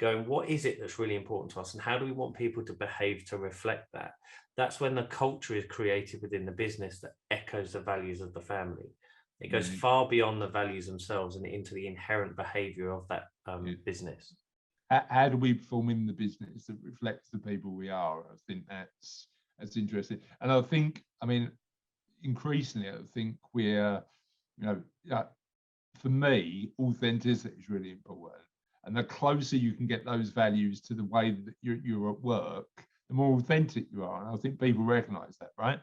going, what is it that's really important to us, and how do we want people to behave to reflect that? That's when the culture is created within the business that echoes the values of the family. It goes far beyond the values themselves and into the inherent behavior of that business. How do we perform in the business that reflects the people we are? I think that's interesting. And I think, I mean, increasingly, I think we're, you know, for me, authenticity is really important. And the closer you can get those values to the way that you're at work, the more authentic you are. And I think people recognize that, right?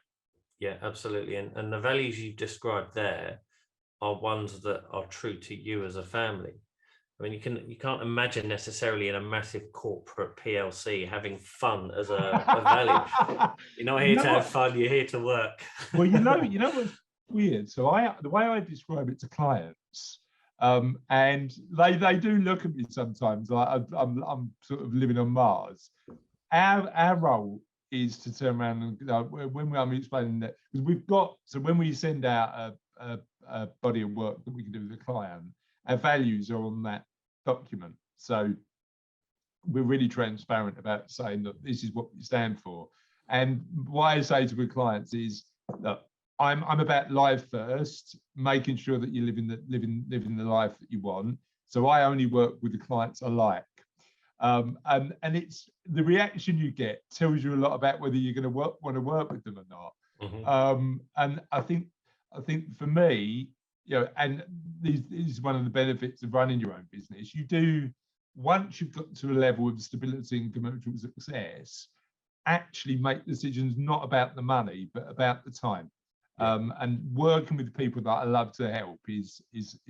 Yeah, absolutely. And the values you've described there are ones that are true to you as a family. I mean, you can't imagine necessarily in a massive corporate PLC having fun as a value. You're not here to have fun, you're here to work. Well, you know what's weird? So the way I describe it to clients, and they do look at me sometimes like I'm sort of living on Mars. Our role is to turn around and when I'm explaining that, because we've got, so when we send out a body of work that we can do with the client, our values are on that document. So we're really transparent about saying that this is what we stand for. And what I say to the clients is that I'm about life first, making sure that you're living the life that you want. So I only work with the clients I like. And it's the reaction you get tells you a lot about whether you're going to want to work with them or not. Mm-hmm. And I think for me, you know, and this is one of the benefits of running your own business. You do, once you've got to a level of stability and commercial success, actually make decisions not about the money but about the time. And working with people that I love to help is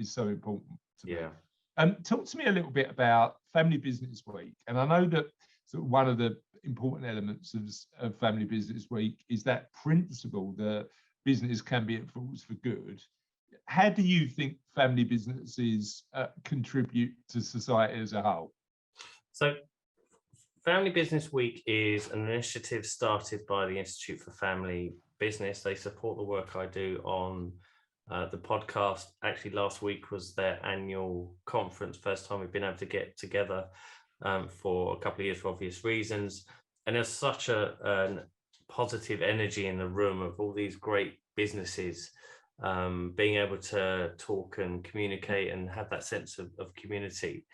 so important to me. Talk to me a little bit about Family Business Week. And I know that sort of one of the important elements of Family Business Week is that principle that business can be a force for good. How do you think family businesses contribute to society as a whole? So Family Business Week is an initiative started by the Institute for Family Business. They support the work I do on the podcast. Actually, last week was their annual conference, first time we've been able to get together for a couple of years for obvious reasons. And there's such a positive energy in the room of all these great businesses being able to talk and communicate and have that sense of community.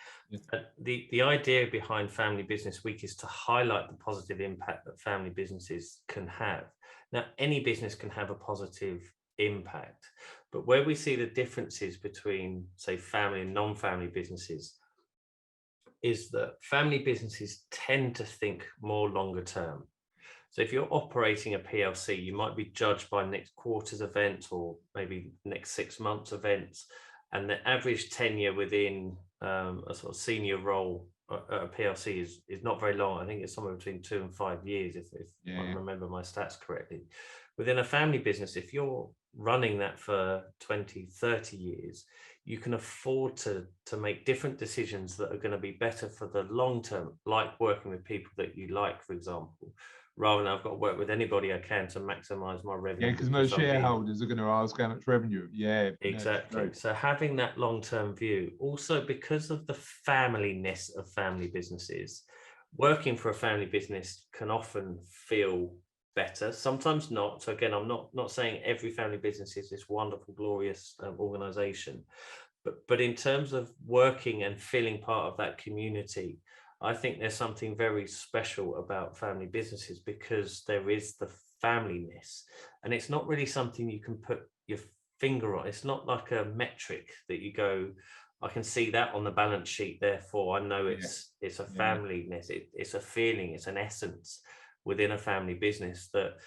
The idea behind Family Business Week is to highlight the positive impact that family businesses can have. Now, any business can have a positive impact, but where we see the differences between, say, family and non-family businesses is that family businesses tend to think more longer term. So if you're operating a PLC, you might be judged by next quarter's events or maybe next 6 months events, and the average tenure within a sort of senior role at a PLC is not very long. I think it's somewhere between 2 and 5 years, if I remember my stats correctly. Within a family business, if you're running that for 20, 30 years, you can afford to make different decisions that are going to be better for the long term, like working with people that you like, for example, rather than I've got to work with anybody I can to maximize my revenue. Yeah, because most shareholders are going to ask how much revenue. Yeah, exactly. So having that long-term view, also because of the familyness of family businesses, working for a family business can often feel better, sometimes not. So again, I'm not saying every family business is this wonderful, glorious organization, but in terms of working and feeling part of that community, I think there's something very special about family businesses, because there is the familyness, and it's not really something you can put your finger on. It's not like a metric that you go, I can see that on the balance sheet, therefore I know it's a familyness. It's a feeling, it's an essence within a family business that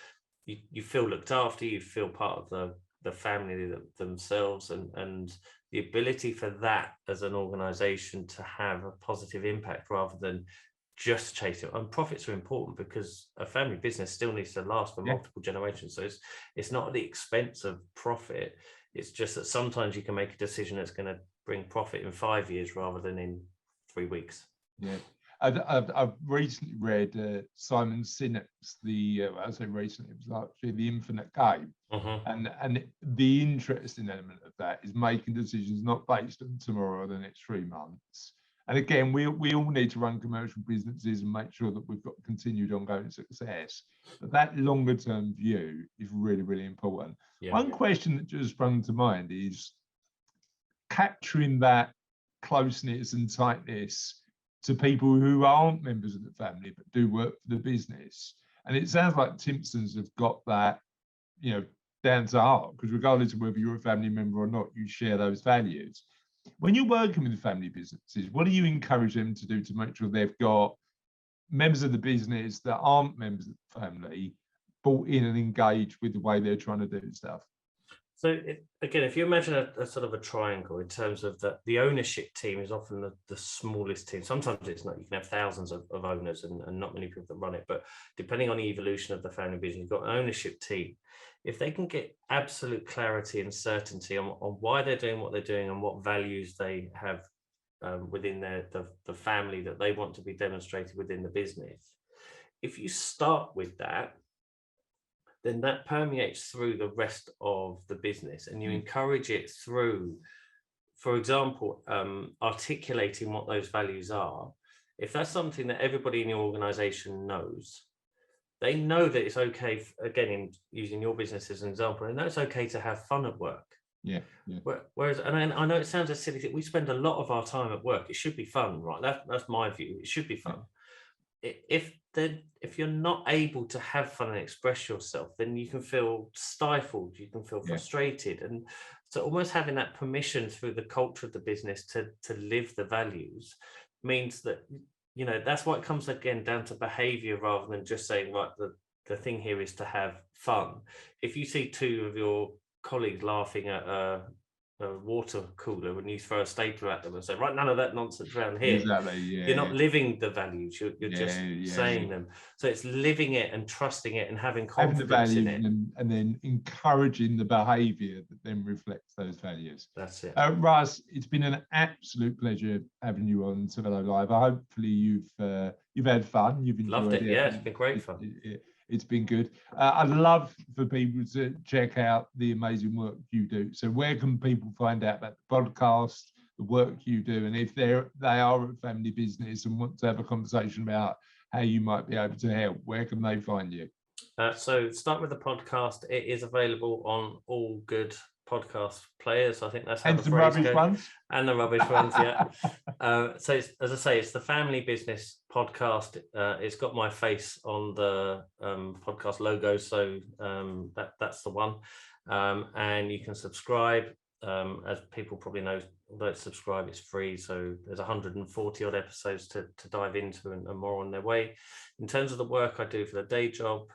you feel looked after, you feel part of the family themselves, and the ability for that as an organization to have a positive impact rather than just chase it. And profits are important, because a family business still needs to last for multiple generations. So it's not at the expense of profit. It's just that sometimes you can make a decision that's going to bring profit in 5 years rather than in 3 weeks. Yeah. I've recently read Simon Sinek's I say recently, it was actually The Infinite Game. And the interesting element of that is making decisions not based on tomorrow or the next 3 months. And again, we all need to run commercial businesses and make sure that we've got continued ongoing success. But that longer term view is really, really important. One question that just sprung to mind is capturing that closeness and tightness to people who aren't members of the family but do work for the business. And it sounds like Timpsons have got that, down to heart, because regardless of whether you're a family member or not, you share those values. When you're working with family businesses, what do you encourage them to do to make sure they've got members of the business that aren't members of the family bought in and engaged with the way they're trying to do stuff? So again, if you imagine a sort of a triangle in terms of the ownership team is often the smallest team. Sometimes it's not. You can have thousands of owners and not many people that run it. But depending on the evolution of the family business, you've got an ownership team. If they can get absolute clarity and certainty on why they're doing what they're doing and what values they have within the family that they want to be demonstrated within the business, if you start with that, then that permeates through the rest of the business, and you encourage it through, for example, articulating what those values are. If that's something that everybody in your organization knows, they know that it's okay, again, in using your business as an example, and it's okay to have fun at work. Yeah. Whereas, and I know it sounds a silly thing, we spend a lot of our time at work. It should be fun, right? That's my view. It should be fun. If you're not able to have fun and express yourself, then you can feel stifled, you can feel frustrated. And so almost having that permission through the culture of the business to live the values means that, that's why it comes again down to behavior rather than just saying, right, the thing here is to have fun. If you see 2 of your colleagues laughing at a water cooler when you throw a stapler at them and say, right, none of that nonsense around here. Exactly, You're not living the values, you're just saying them. So it's living it and trusting it and having confidence in it. And then encouraging the behaviour that then reflects those values. That's it. Russ, it's been an absolute pleasure having you on Cervello Live. Hopefully you've had fun, you've enjoyed Loved it. Yeah, it's been great fun. It's been good. I'd love for people to check out the amazing work you do. So where can people find out about the podcast, the work you do, and if they are a family business and want to have a conversation about how you might be able to help, where can they find you? So start with the podcast. It is available on all good podcast players. I think that's how and the some phrase rubbish goes. ones. And the rubbish ones, yeah. So as I say, it's the Family Business Podcast. It's got my face on the podcast logo, so that's the one. And you can subscribe. As people probably know, although it's subscribe, it's free. So there's 140 odd episodes to dive into and more on their way. In terms of the work I do for the day job,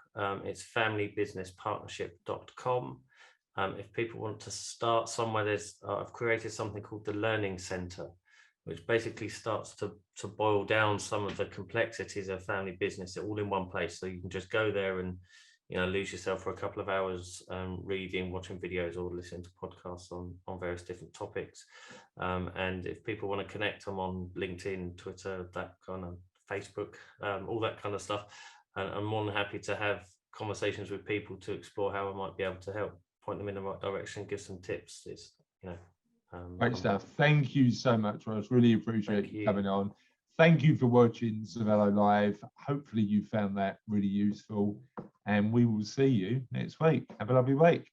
it's familybusinesspartnership.com. If people want to start somewhere, I've created something called the Learning Centre, which basically starts to boil down some of the complexities of family business all in one place. So you can just go there and lose yourself for a couple of hours reading, watching videos, or listening to podcasts on various different topics. And if people want to connect, I'm on LinkedIn, Twitter, that kind of Facebook, all that kind of stuff. And I'm more than happy to have conversations with people to explore how I might be able to help point them in the right direction, give some tips. It's great stuff. Thank you so much, Ross. Really appreciate you coming on. thank you for watching Cervello Live. Hopefully you found that really useful, and we will see you next week. Have a lovely week.